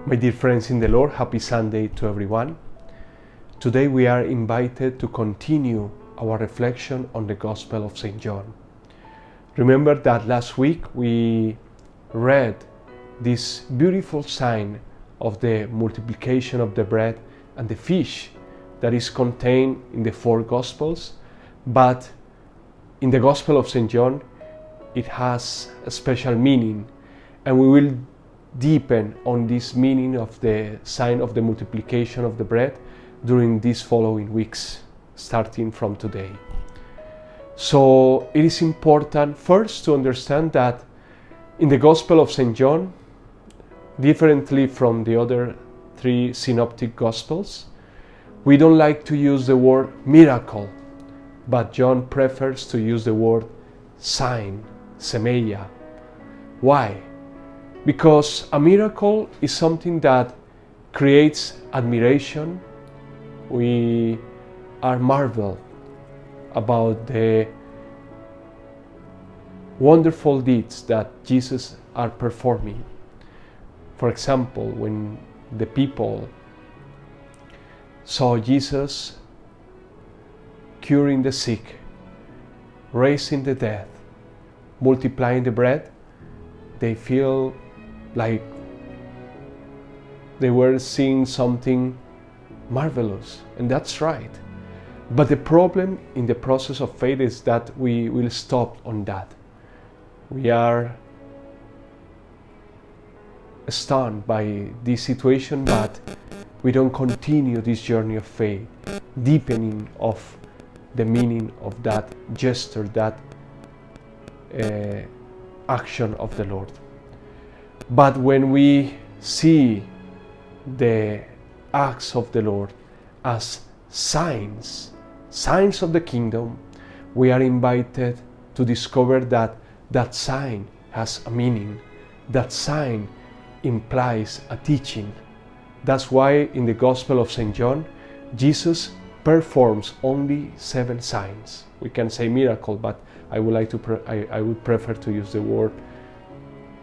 My dear friends in the Lord, happy Sunday to everyone. Today we are invited to continue our reflection on the Gospel of St. John. Remember that last week we read this beautiful sign of the multiplication of the bread and the fish that is contained in the four Gospels, but in the Gospel of St. John it has a special meaning, and we will deepen on this meaning of the sign of the multiplication of the bread during these following weeks, starting from today. So it is important first to understand that in the Gospel of St. John, differently from the other three synoptic Gospels, we don't like to use the word miracle, but John prefers to use the word sign, semeia. Why? Because a miracle is something that creates admiration. We are marveled about the wonderful deeds that Jesus are performing. For example, when the people saw Jesus curing the sick, raising the dead, multiplying the bread, they feel like they were seeing something marvelous, and that's right. But the problem in the process of faith is that we will stop on that. We are stunned by this situation, but we don't continue this journey of faith, deepening of the meaning of that gesture, that action of the Lord. But when we see the acts of the Lord as signs of the kingdom, we are invited to discover that that sign has a meaning. That sign implies a teaching. That's why in the Gospel of St. John, Jesus performs only 7 signs. We can say miracle, but I would prefer to use the word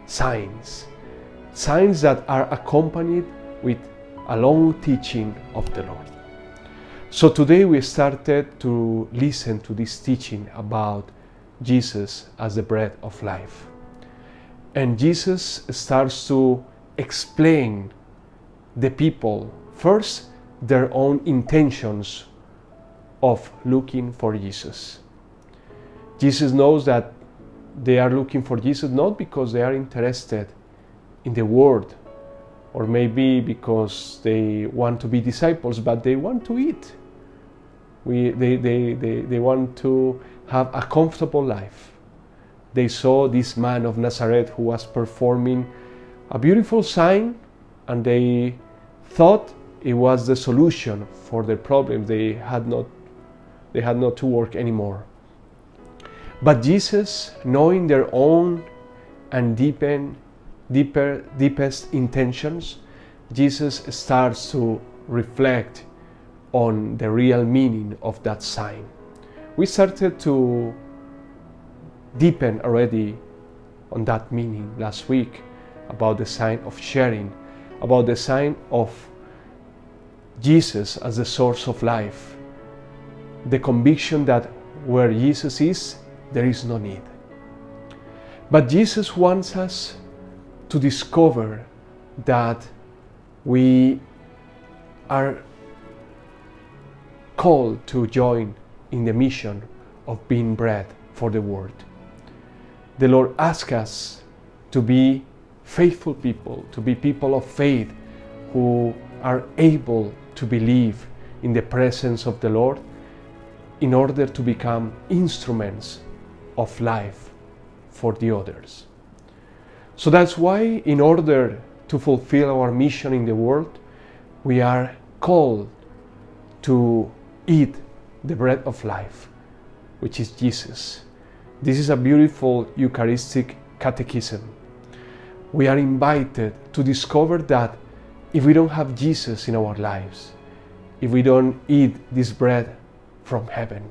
signs. Signs that are accompanied with a long teaching of the Lord. So today we started to listen to this teaching about Jesus as the bread of life. And Jesus starts to explain the people, first, their own intentions of looking for Jesus. Jesus knows that they are looking for Jesus not because they are interested in the word, or maybe because they want to be disciples, but they want to eat. They want to have a comfortable life. They saw this man of Nazareth who was performing a beautiful sign, and they thought it was the solution for their problem. They had not to work anymore. But Jesus, knowing their own and deepest intentions, Jesus starts to reflect on the real meaning of that sign. We started to deepen already on that meaning last week, about the sign of sharing, about the sign of Jesus as the source of life, the conviction that where Jesus is, there is no need. But Jesus wants us to discover that we are called to join in the mission of being bread for the world. The Lord asks us to be faithful people, to be people of faith who are able to believe in the presence of the Lord in order to become instruments of life for the others. So that's why, in order to fulfill our mission in the world, we are called to eat the bread of life, which is Jesus. This is a beautiful Eucharistic catechism. We are invited to discover that if we don't have Jesus in our lives, if we don't eat this bread from heaven,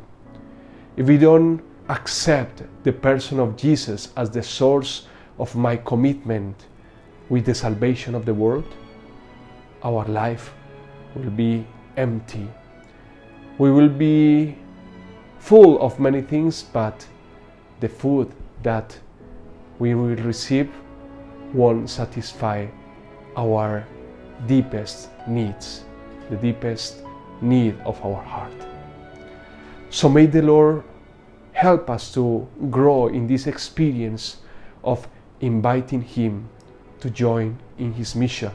if we don't accept the person of Jesus as the source of my commitment with the salvation of the world, our life will be empty. We will be full of many things, but the food that we will receive won't satisfy our deepest needs, the deepest need of our heart. So may the Lord help us to grow in this experience of inviting Him to join in His mission.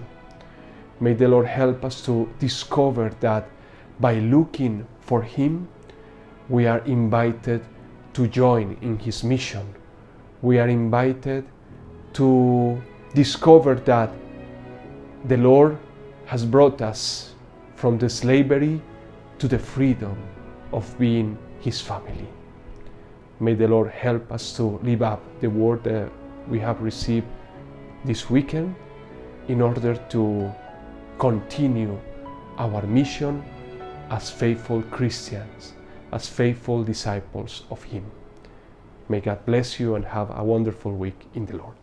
May the Lord help us to discover that by looking for Him, we are invited to join in His mission. We are invited to discover that the Lord has brought us from the slavery to the freedom of being His family. May the Lord help us to live up the word that we have received this weekend in order to continue our mission as faithful Christians, as faithful disciples of Him. May God bless you and have a wonderful week in the Lord.